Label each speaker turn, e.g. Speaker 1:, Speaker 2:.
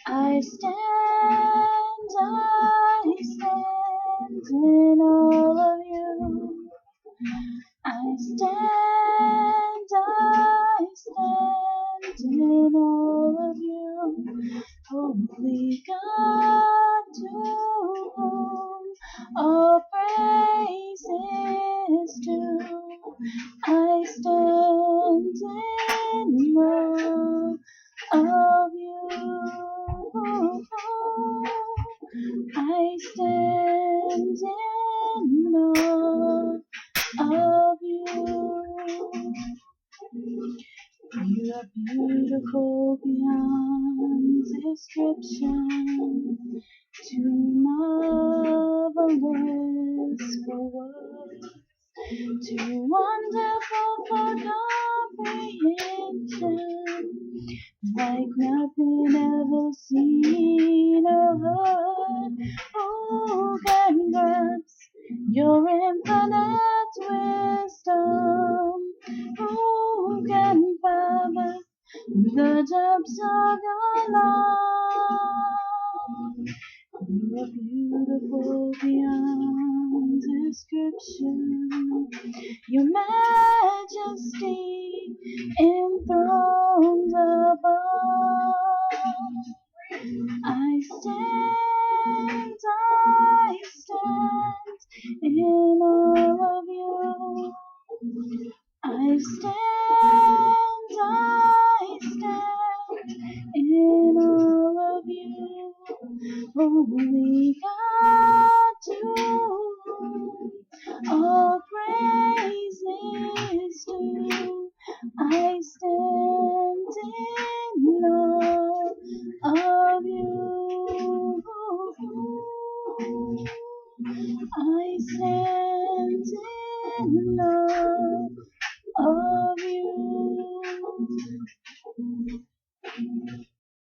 Speaker 1: I stand in all of you. I stand in all of you. Holy God, to whom all praise is due. I stand in awe of you. I stand in awe of you. You are beautiful beyond description, too marvelous for words, too wonderful for comprehension, like nothing ever seen or heard. Who can grasp your infinite wisdom? Who can fathom the depths of your love? You are beautiful beyond description. Your majesty enthroned above. I stand in all of you. I stand in all of you. Holy God, to whom all praise is due. I stand in awe of you. I stand in awe of you.